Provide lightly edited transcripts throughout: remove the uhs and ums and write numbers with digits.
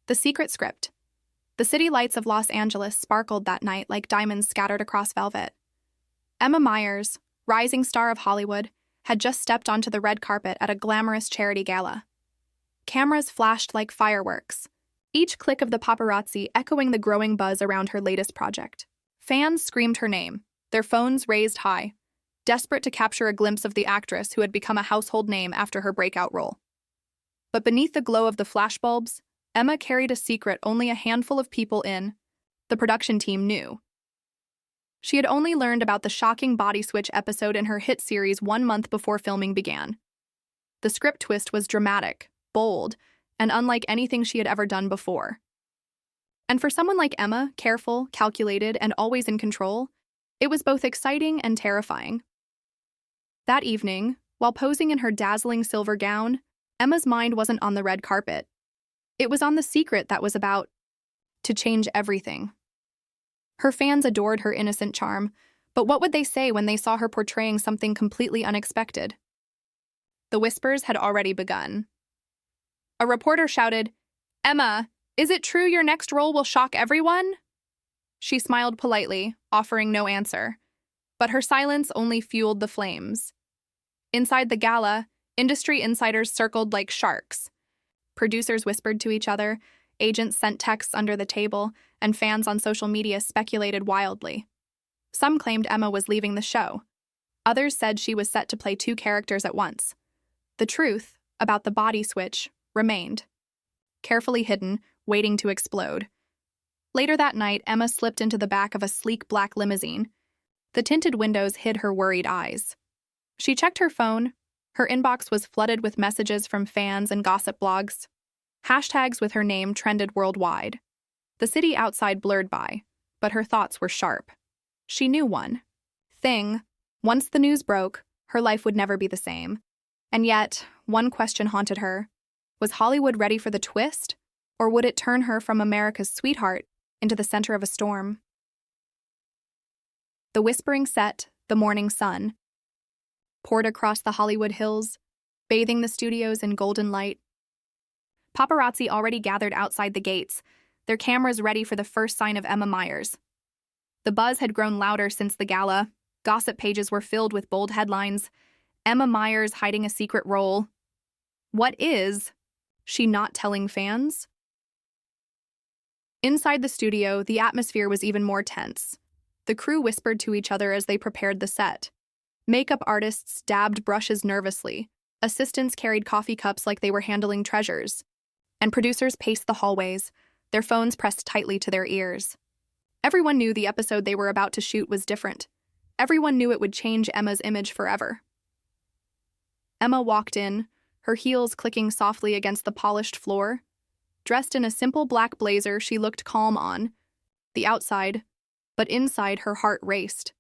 The secret script. The city lights of Los Angeles sparkled that night like diamonds scattered across velvet. Emma Myers, rising star of Hollywood, had just stepped onto the red carpet at a glamorous charity gala. Cameras flashed like fireworks, each click of the paparazzi echoing the growing buzz around her latest project. Fans screamed her name, their phones raised high, desperate to capture a glimpse of the actress who had become a household name after her breakout role. But beneath the glow of the flashbulbs, Emma carried a secret only a handful of people in the production team knew. She had only learned about the shocking body switch episode in her hit series 1 month before filming began. The script twist was dramatic, bold, and unlike anything she had ever done before. And for someone like Emma, careful, calculated, and always in control, it was both exciting and terrifying. That evening, while posing in her dazzling silver gown, Emma's mind wasn't on the red carpet. It was on the secret that was about to change everything. Her fans adored her innocent charm, but what would they say when they saw her portraying something completely unexpected? The whispers had already begun. A reporter shouted, "Emma, is it true your next role will shock everyone?" She smiled politely, offering no answer, but her silence only fueled the flames. Inside the gala, industry insiders circled like sharks. Producers whispered to each other, agents sent texts under the table, and fans on social media speculated wildly. Some claimed Emma was leaving the show. Others said she was set to play 2 characters at once. The truth about the body switch remained, carefully hidden, waiting to explode. Later that night, Emma slipped into the back of a sleek black limousine. The tinted windows hid her worried eyes. She checked her phone. Her inbox was flooded with messages from fans and gossip blogs. Hashtags with her name trended worldwide. The city outside blurred by, but her thoughts were sharp. She knew one thing. Once the news broke, her life would never be the same. And yet, one question haunted her. Was Hollywood ready for the twist? Or would it turn her from America's sweetheart into the center of a storm? The whispering set, the morning sun, poured across the Hollywood hills, bathing the studios in golden light. Paparazzi already gathered outside the gates, their cameras ready for the first sign of Emma Myers. The buzz had grown louder since the gala. Gossip pages were filled with bold headlines. Emma Myers hiding a secret role. What is she not telling fans? Inside the studio, the atmosphere was even more tense. The crew whispered to each other as they prepared the set. Makeup artists dabbed brushes nervously. Assistants carried coffee cups like they were handling treasures. And producers paced the hallways, their phones pressed tightly to their ears. Everyone knew the episode they were about to shoot was different. Everyone knew it would change Emma's image forever. Emma walked in, her heels clicking softly against the polished floor. Dressed in a simple black blazer, she looked calm on the outside, but inside her heart raced.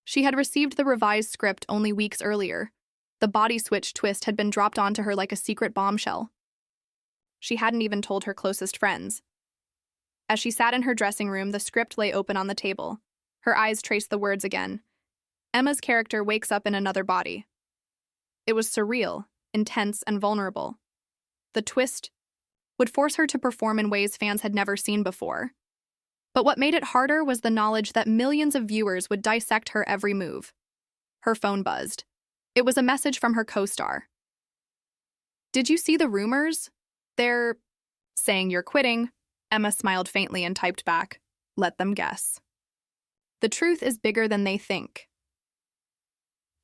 She had received the revised script only weeks earlier. The body switch twist had been dropped onto her like a secret bombshell. She hadn't even told her closest friends. As she sat in her dressing room, the script lay open on the table. Her eyes traced the words again. Emma's character wakes up in another body. It was surreal, intense, and vulnerable. The twist would force her to perform in ways fans had never seen before. But what made it harder was the knowledge that millions of viewers would dissect her every move. Her phone buzzed. It was a message from her co-star. "Did you see the rumors? They're saying you're quitting." Emma smiled faintly and typed back, "Let them guess." The truth is bigger than they think.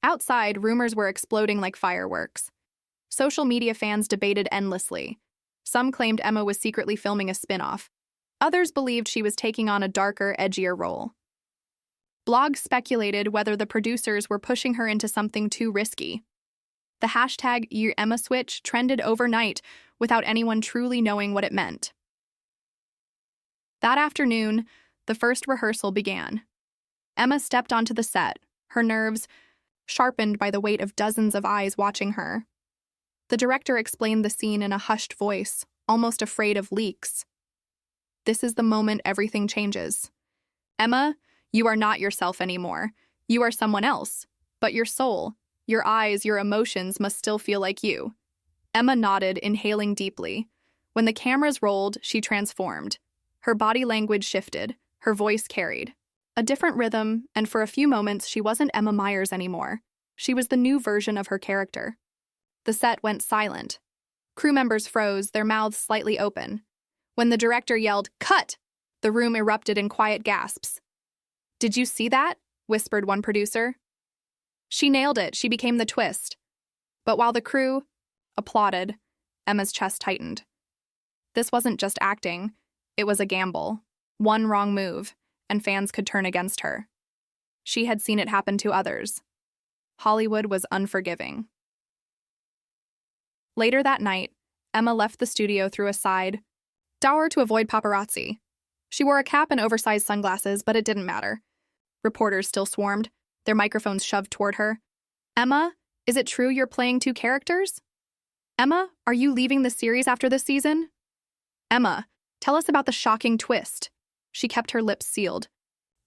Outside, rumors were exploding like fireworks. Social media fans debated endlessly. Some claimed Emma was secretly filming a spin-off. Others believed she was taking on a darker, edgier role. Blogs speculated whether the producers were pushing her into something too risky. The hashtag #EmmaSwitch trended overnight without anyone truly knowing what it meant. That afternoon, the first rehearsal began. Emma stepped onto the set, her nerves sharpened by the weight of dozens of eyes watching her. The director explained the scene in a hushed voice, almost afraid of leaks. "This is the moment everything changes. Emma, you are not yourself anymore. You are someone else. But your soul, your eyes, your emotions must still feel like you." Emma nodded, inhaling deeply. When the cameras rolled, she transformed. Her body language shifted, her voice carried a different rhythm, and for a few moments she wasn't Emma Myers anymore. She was the new version of her character. The set went silent. Crew members froze, their mouths slightly open. When the director yelled, "Cut!" the room erupted in quiet gasps. "Did you see that?" whispered one producer. "She nailed it. She became the twist." But while the crew applauded, Emma's chest tightened. This wasn't just acting. It was a gamble. One wrong move, and fans could turn against her. She had seen it happen to others. Hollywood was unforgiving. Later that night, Emma left the studio through a side door to avoid paparazzi. She wore a cap and oversized sunglasses, but it didn't matter. Reporters still swarmed, their microphones shoved toward her. "Emma, is it true you're playing two characters? Emma, are you leaving the series after this season? Emma, tell us about the shocking twist." She kept her lips sealed,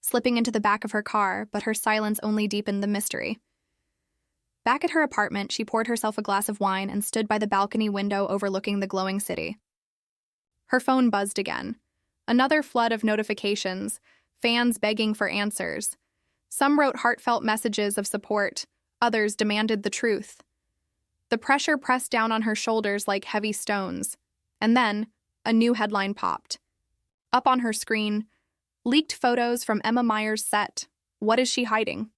slipping into the back of her car, but her silence only deepened the mystery. Back at her apartment, she poured herself a glass of wine and stood by the balcony window overlooking the glowing city. Her phone buzzed again. Another flood of notifications, fans begging for answers. Some wrote heartfelt messages of support, others demanded the truth. The pressure pressed down on her shoulders like heavy stones. And then, a new headline popped. Up on her screen, leaked photos from Emma Myers' set. What is she hiding?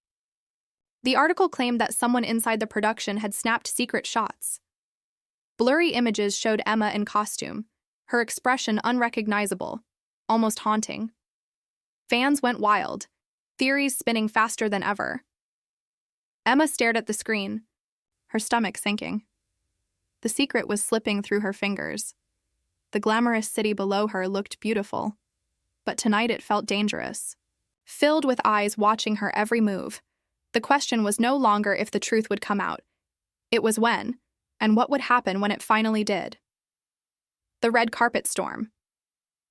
The article claimed that someone inside the production had snapped secret shots. Blurry images showed Emma in costume, her expression unrecognizable, almost haunting. Fans went wild, theories spinning faster than ever. Emma stared at the screen, her stomach sinking. The secret was slipping through her fingers. The glamorous city below her looked beautiful, but tonight it felt dangerous. Filled with eyes watching her every move, the question was no longer if the truth would come out. It was when, and what would happen when it finally did. The red carpet storm.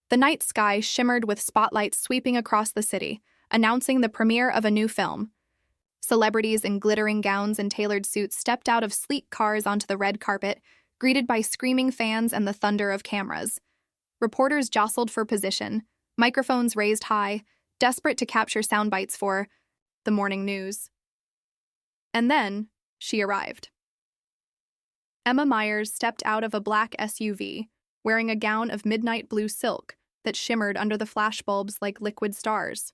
The night sky shimmered with spotlights sweeping across the city, announcing the premiere of a new film. Celebrities in glittering gowns and tailored suits stepped out of sleek cars onto the red carpet, greeted by screaming fans and the thunder of cameras. Reporters jostled for position, microphones raised high, desperate to capture sound bites for the morning news. And then, she arrived. Emma Myers stepped out of a black SUV, wearing a gown of midnight blue silk that shimmered under the flashbulbs like liquid stars.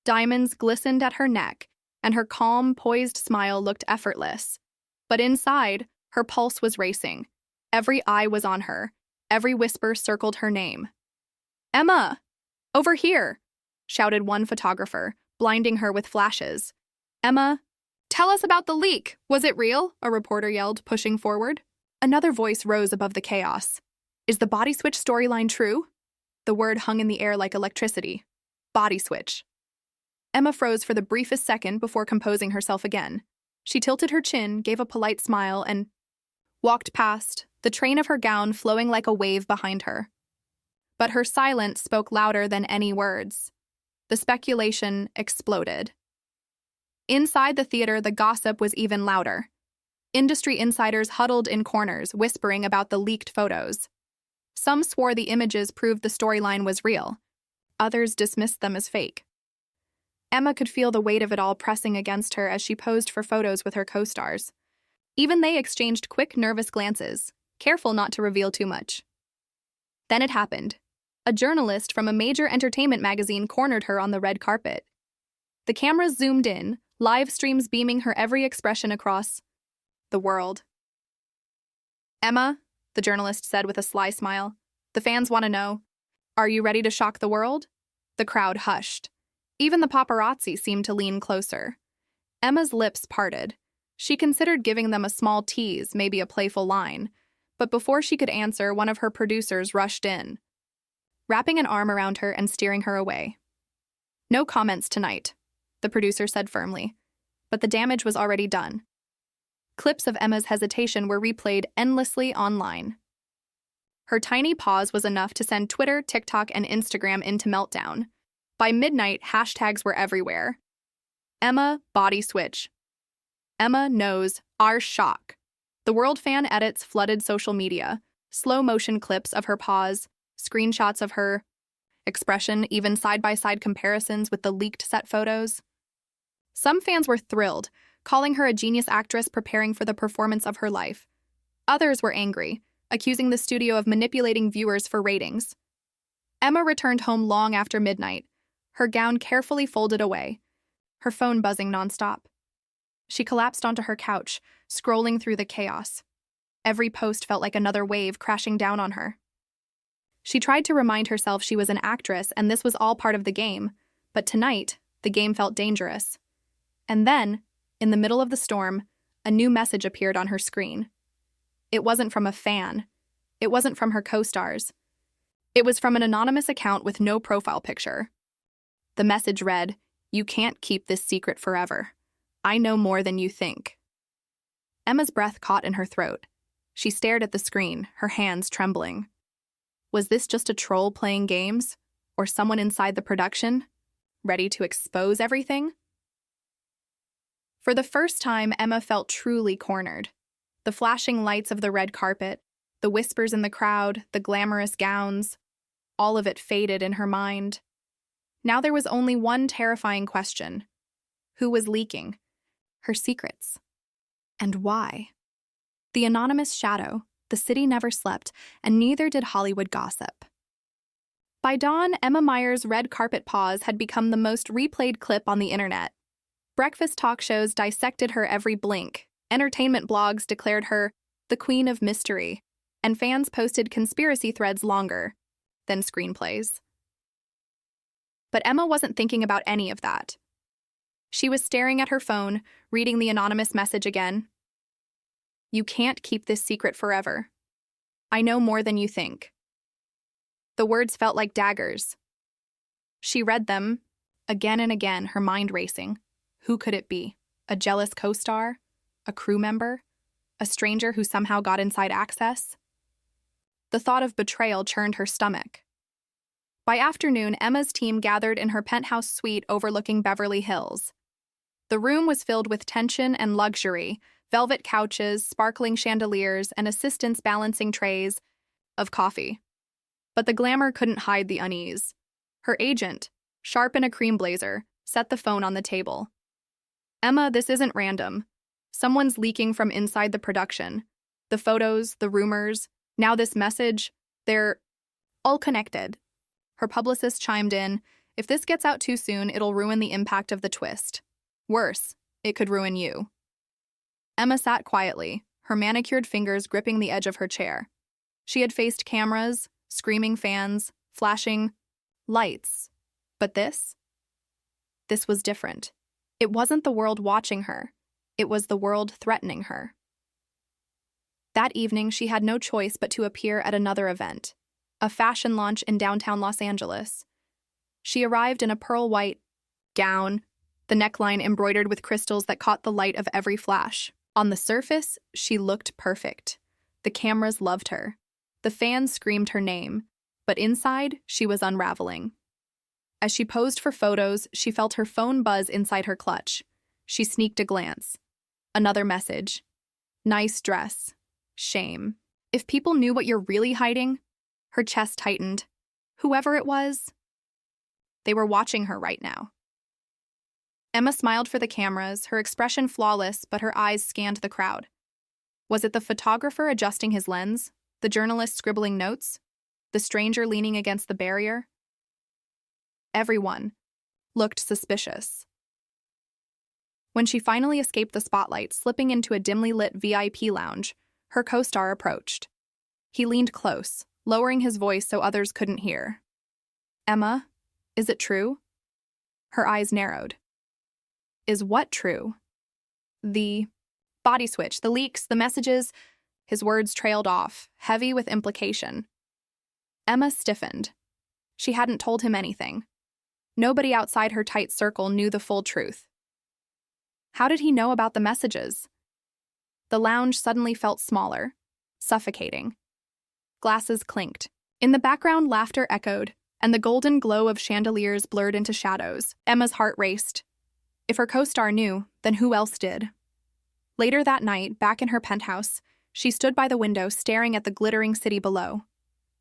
Diamonds glistened at her neck, and her calm, poised smile looked effortless. But inside, her pulse was racing. Every eye was on her. Every whisper circled her name. "Emma! Over here!" shouted one photographer, blinding her with flashes. "Emma, tell us about the leak. Was it real?" a reporter yelled, pushing forward. Another voice rose above the chaos. "Is the body switch storyline true?" The word hung in the air like electricity. Body switch. Emma froze for the briefest second before composing herself again. She tilted her chin, gave a polite smile, and walked past, the train of her gown flowing like a wave behind her. But her silence spoke louder than any words. The speculation exploded. Inside the theater, the gossip was even louder. Industry insiders huddled in corners, whispering about the leaked photos. Some swore the images proved the storyline was real. Others dismissed them as fake. Emma could feel the weight of it all pressing against her as she posed for photos with her co-stars. Even they exchanged quick, nervous glances, careful not to reveal too much. Then it happened. A journalist from a major entertainment magazine cornered her on the red carpet. The cameras zoomed in, live streams beaming her every expression across the world. "Emma," the journalist said with a sly smile, "the fans want to know, are you ready to shock the world?" The crowd hushed. Even the paparazzi seemed to lean closer. Emma's lips parted. She considered giving them a small tease, maybe a playful line. But before she could answer, one of her producers rushed in, wrapping an arm around her and steering her away. "No comments tonight," the producer said firmly. But the damage was already done. Clips of Emma's hesitation were replayed endlessly online. Her tiny pause was enough to send Twitter, TikTok, and Instagram into meltdown. By midnight, hashtags were everywhere. Emma, body switch. Emma knows, our shock. The world fan edits flooded social media. slow-motion clips of her pause, screenshots of her expression, even side-by-side comparisons with the leaked set photos. Some fans were thrilled, calling her a genius actress preparing for the performance of her life. Others were angry, accusing the studio of manipulating viewers for ratings. Emma returned home long after midnight, her gown carefully folded away, her phone buzzing nonstop. She collapsed onto her couch, scrolling through the chaos. Every post felt like another wave crashing down on her. She tried to remind herself she was an actress and this was all part of the game, but tonight, the game felt dangerous. And then, in the middle of the storm, a new message appeared on her screen. It wasn't from a fan. It wasn't from her co-stars. It was from an anonymous account with no profile picture. The message read, "You can't keep this secret forever. I know more than you think." Emma's breath caught in her throat. She stared at the screen, her hands trembling. Was this just a troll playing games? Or someone inside the production? Ready to expose everything? For the first time, Emma felt truly cornered. The flashing lights of the red carpet, the whispers in the crowd, the glamorous gowns, all of it faded in her mind. Now there was only one terrifying question. Who was leaking? Her secrets. And why? The anonymous shadow, the city never slept, and neither did Hollywood gossip. By dawn, Emma Myers' red carpet pause had become the most replayed clip on the internet. Breakfast talk shows dissected her every blink, entertainment blogs declared her the queen of mystery, and fans posted conspiracy threads longer than screenplays. But Emma wasn't thinking about any of that. She was staring at her phone, reading the anonymous message again. "You can't keep this secret forever. I know more than you think." The words felt like daggers. She read them again and again, her mind racing. Who could it be? A jealous co-star? A crew member? A stranger who somehow got inside access? The thought of betrayal churned her stomach. By afternoon, Emma's team gathered in her penthouse suite overlooking Beverly Hills. The room was filled with tension and luxury, velvet couches, sparkling chandeliers, and assistants balancing trays of coffee. But the glamour couldn't hide the unease. Her agent, sharp in a cream blazer, set the phone on the table. "Emma, this isn't random. Someone's leaking from inside the production. The photos, the rumors, now this message, they're all connected." Her publicist chimed in, "If this gets out too soon, it'll ruin the impact of the twist. Worse, it could ruin you." Emma sat quietly, her manicured fingers gripping the edge of her chair. She had faced cameras, screaming fans, flashing lights. But this was different. It wasn't the world watching her. It was the world threatening her. That evening, she had no choice but to appear at another event, a fashion launch in downtown Los Angeles. She arrived in a pearl-white gown, the neckline embroidered with crystals that caught the light of every flash. On the surface, she looked perfect. The cameras loved her. The fans screamed her name. But inside, she was unraveling. As she posed for photos, she felt her phone buzz inside her clutch. She sneaked a glance. Another message. "Nice dress. Shame. If people knew what you're really hiding..." Her chest tightened. Whoever it was, they were watching her right now. Emma smiled for the cameras, her expression flawless, but her eyes scanned the crowd. Was it the photographer adjusting his lens? The journalist scribbling notes? The stranger leaning against the barrier? Everyone looked suspicious. When she finally escaped the spotlight, slipping into a dimly lit VIP lounge, her co-star approached. He leaned close, lowering his voice so others couldn't hear. "Emma, is it true?" Her eyes narrowed. "Is what true?" "The body switch, the leaks, the messages..." His words trailed off, heavy with implication. Emma stiffened. She hadn't told him anything. Nobody outside her tight circle knew the full truth. How did he know about the messages? The lounge suddenly felt smaller, suffocating. Glasses clinked. In the background, laughter echoed, and the golden glow of chandeliers blurred into shadows. Emma's heart raced. If her co-star knew, then who else did? Later that night, back in her penthouse, She stood by the window, staring at the glittering city below.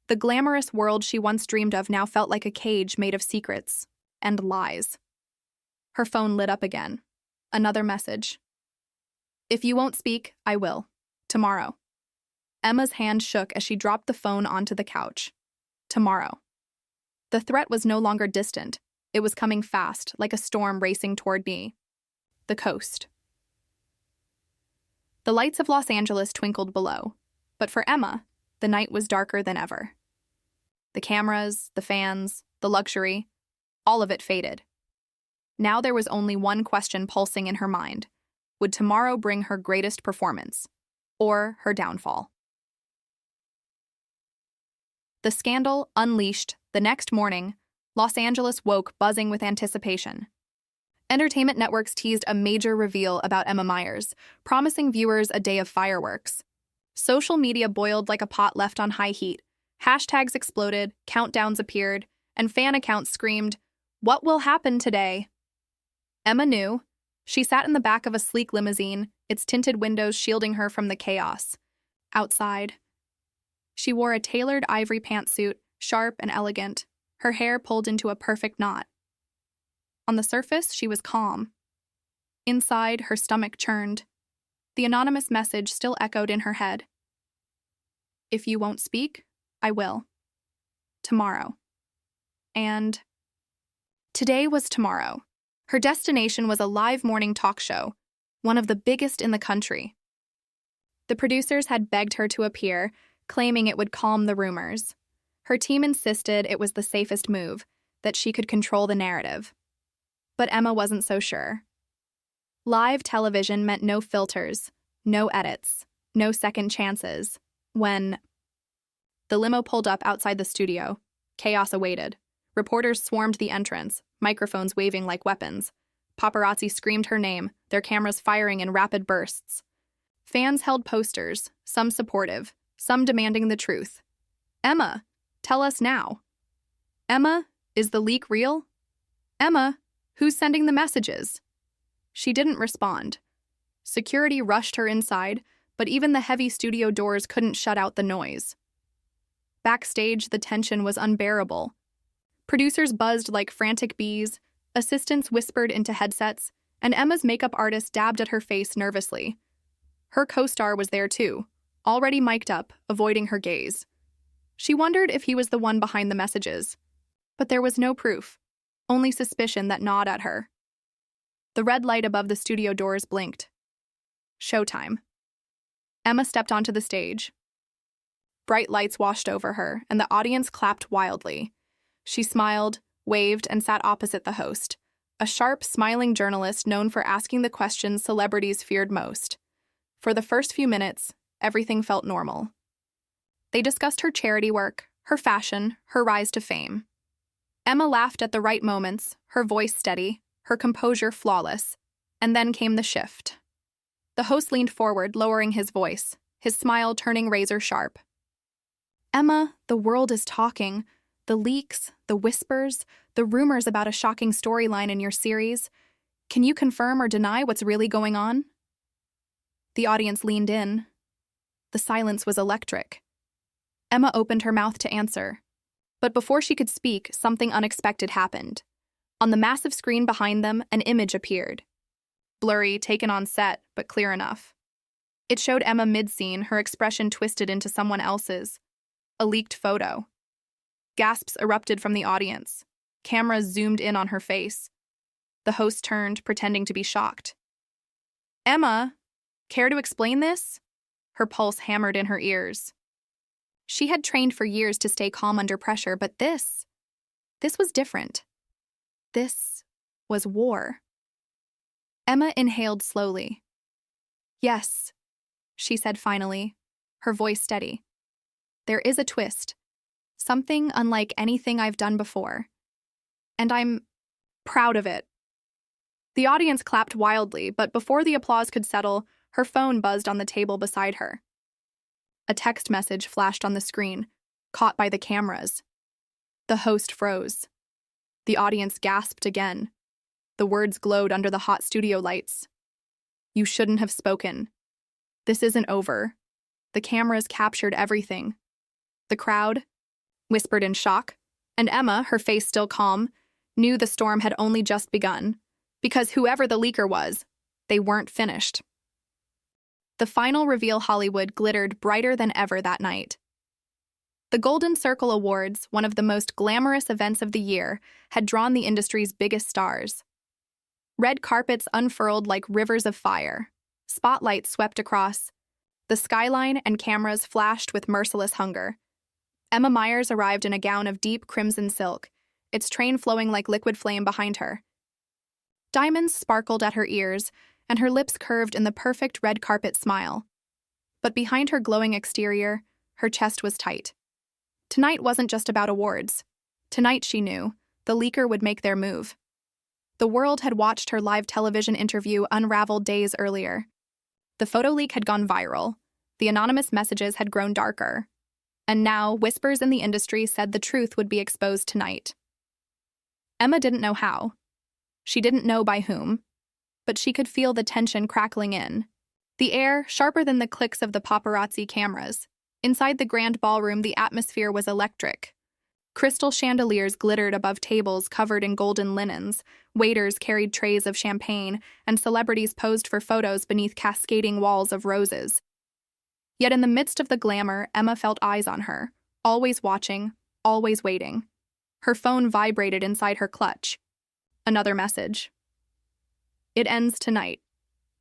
The glamorous world she once dreamed of now felt like a cage made of secrets and lies. Her phone lit up again. Another message. If you won't speak, I will. Tomorrow. Emma's hand shook as she dropped the phone onto the couch. Tomorrow. The threat was no longer distant. It was coming fast, like a storm racing toward me. The coast. The lights of Los Angeles twinkled below, but for Emma, the night was darker than ever. The cameras, the fans, the luxury, all of it faded. Now there was only one question pulsing in her mind. Would tomorrow bring her greatest performance, or her downfall? The scandal unleashed. The next morning, Los Angeles woke buzzing with anticipation. Entertainment networks teased a major reveal about Emma Myers, promising viewers a day of fireworks. Social media boiled like a pot left on high heat. Hashtags exploded, countdowns appeared, and fan accounts screamed, "What will happen today?" Emma knew. She sat in the back of a sleek limousine, its tinted windows shielding her from the chaos. Outside, she wore a tailored ivory pantsuit, sharp and elegant, her hair pulled into a perfect knot. On the surface, she was calm. Inside, her stomach churned. The anonymous message still echoed in her head. If you won't speak, I will. Tomorrow. And today was tomorrow. Her destination was a live morning talk show, one of the biggest in the country. The producers had begged her to appear, claiming it would calm the rumors. Her team insisted it was the safest move, that she could control the narrative. But Emma wasn't so sure. Live television meant no filters, no edits, no second chances. When the limo pulled up outside the studio, chaos awaited. Reporters swarmed the entrance, microphones waving like weapons. Paparazzi screamed her name, their cameras firing in rapid bursts. Fans held posters, some supportive, some demanding the truth. Emma, tell us now. Emma, is the leak real? Emma, who's sending the messages? She didn't respond. Security rushed her inside, but even the heavy studio doors couldn't shut out the noise. Backstage, the tension was unbearable. Producers buzzed like frantic bees, assistants whispered into headsets, and Emma's makeup artist dabbed at her face nervously. Her co-star was there too, already mic'd up, avoiding her gaze. She wondered if he was the one behind the messages. But there was no proof, only suspicion that gnawed at her. The red light above the studio doors blinked. Showtime. Emma stepped onto the stage. Bright lights washed over her, and the audience clapped wildly. She smiled, waved, and sat opposite the host, a sharp, smiling journalist known for asking the questions celebrities feared most. For the first few minutes, everything felt normal. They discussed her charity work, her fashion, her rise to fame. Emma laughed at the right moments, her voice steady, her composure flawless. And then came the shift. The host leaned forward, lowering his voice, his smile turning razor sharp. Emma, the world is talking. The leaks, the whispers, the rumors about a shocking storyline in your series. Can you confirm or deny what's really going on? The audience leaned in. The silence was electric. Emma opened her mouth to answer. But before she could speak, something unexpected happened. On the massive screen behind them, an image appeared. Blurry, taken on set, but clear enough. It showed Emma mid-scene, her expression twisted into someone else's. A leaked photo. Gasps erupted from the audience. Cameras zoomed in on her face. The host turned, pretending to be shocked. Emma, care to explain this? Her pulse hammered in her ears. She had trained for years to stay calm under pressure, but this was different. This was war. Emma inhaled slowly. Yes, she said finally, her voice steady. There is a twist. Something unlike anything I've done before. And I'm proud of it. The audience clapped wildly, but before the applause could settle, her phone buzzed on the table beside her. A text message flashed on the screen, caught by the cameras. The host froze. The audience gasped again. The words glowed under the hot studio lights. You shouldn't have spoken. This isn't over. The cameras captured everything. The crowd whispered in shock, and Emma, her face still calm, knew the storm had only just begun, because whoever the leaker was, they weren't finished. The final reveal Hollywood glittered brighter than ever that night. The Golden Circle Awards, one of the most glamorous events of the year, had drawn the industry's biggest stars. Red carpets unfurled like rivers of fire. Spotlights swept across. The skyline and cameras flashed with merciless hunger. Emma Myers arrived in a gown of deep crimson silk, its train flowing like liquid flame behind her. Diamonds sparkled at her ears, and her lips curved in the perfect red carpet smile. But behind her glowing exterior, her chest was tight. Tonight wasn't just about awards. Tonight, she knew, the leaker would make their move. The world had watched her live television interview unravel days earlier. The photo leak had gone viral. The anonymous messages had grown darker. And now, whispers in the industry said the truth would be exposed tonight. Emma didn't know how. She didn't know by whom. But she could feel the tension crackling in. The air, sharper than the clicks of the paparazzi cameras. Inside the grand ballroom, the atmosphere was electric. Crystal chandeliers glittered above tables covered in golden linens, waiters carried trays of champagne, and celebrities posed for photos beneath cascading walls of roses. Yet in the midst of the glamour, Emma felt eyes on her, always watching, always waiting. Her phone vibrated inside her clutch. Another message. "It ends tonight."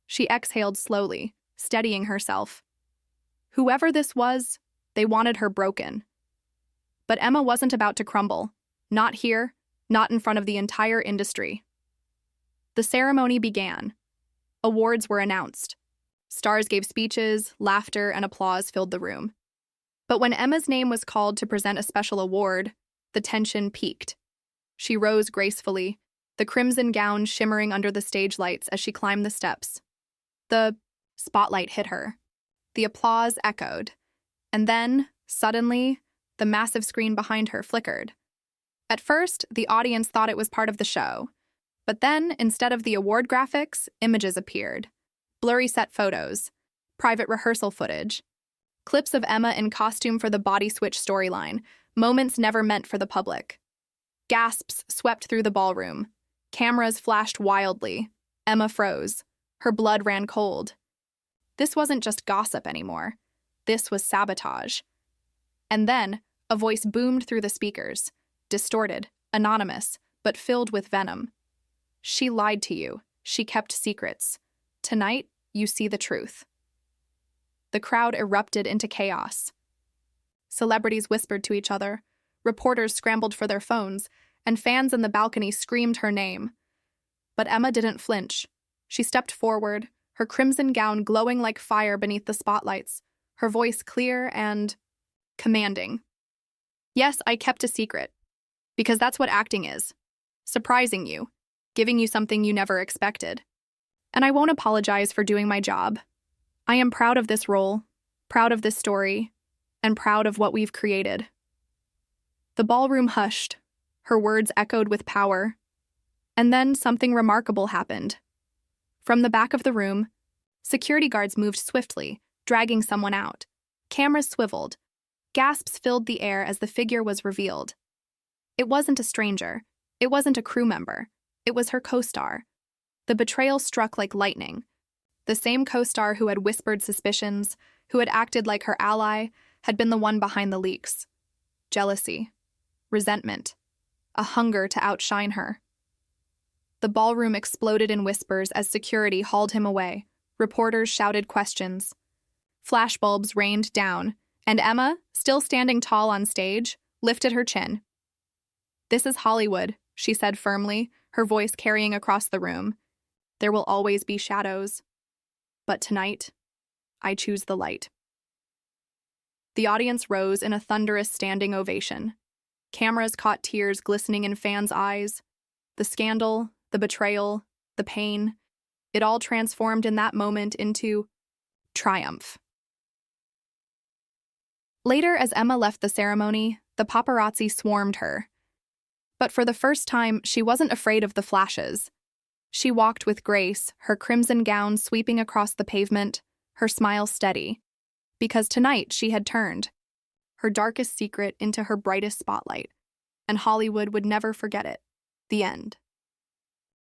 She exhaled slowly, steadying herself. Whoever this was, they wanted her broken. But Emma wasn't about to crumble. Not here, not in front of the entire industry. The ceremony began. Awards were announced. Stars gave speeches, laughter, and applause filled the room. But when Emma's name was called to present a special award, the tension peaked. She rose gracefully, the crimson gown shimmering under the stage lights as she climbed the steps. The spotlight hit her. The applause echoed. And then, suddenly, the massive screen behind her flickered. At first, the audience thought it was part of the show. But then, instead of the award graphics, images appeared. Blurry set photos, private rehearsal footage, clips of Emma in costume for the body switch storyline, moments never meant for the public. Gasps swept through the ballroom. Cameras flashed wildly. Emma froze. Her blood ran cold. This wasn't just gossip anymore. This was sabotage. And then, a voice boomed through the speakers, distorted, anonymous, but filled with venom. "She lied to you. She kept secrets. Tonight, you see the truth." The crowd erupted into chaos. Celebrities whispered to each other, reporters scrambled for their phones, and fans in the balcony screamed her name. But Emma didn't flinch. She stepped forward, her crimson gown glowing like fire beneath the spotlights, her voice clear and commanding. "Yes, I kept a secret. Because that's what acting is. Surprising you, giving you something you never expected. And I won't apologize for doing my job. I am proud of this role, proud of this story, and proud of what we've created." The ballroom hushed. Her words echoed with power. And then something remarkable happened. From the back of the room, security guards moved swiftly, dragging someone out. Cameras swiveled. Gasps filled the air as the figure was revealed. It wasn't a stranger. It wasn't a crew member. It was her co-star. The betrayal struck like lightning. The same co-star who had whispered suspicions, who had acted like her ally, had been the one behind the leaks. Jealousy, resentment, a hunger to outshine her. The ballroom exploded in whispers as security hauled him away. Reporters shouted questions. Flashbulbs rained down, and Emma, still standing tall on stage, lifted her chin. "This is Hollywood," she said firmly, her voice carrying across the room. "There will always be shadows. But tonight, I choose the light." The audience rose in a thunderous standing ovation. Cameras caught tears glistening in fans' eyes. The scandal, the betrayal, the pain, it all transformed in that moment into triumph. Later, as Emma left the ceremony, the paparazzi swarmed her. But for the first time, she wasn't afraid of the flashes. She walked with grace, her crimson gown sweeping across the pavement, her smile steady. because tonight she had turned her darkest secret into her brightest spotlight, and Hollywood would never forget it. The end.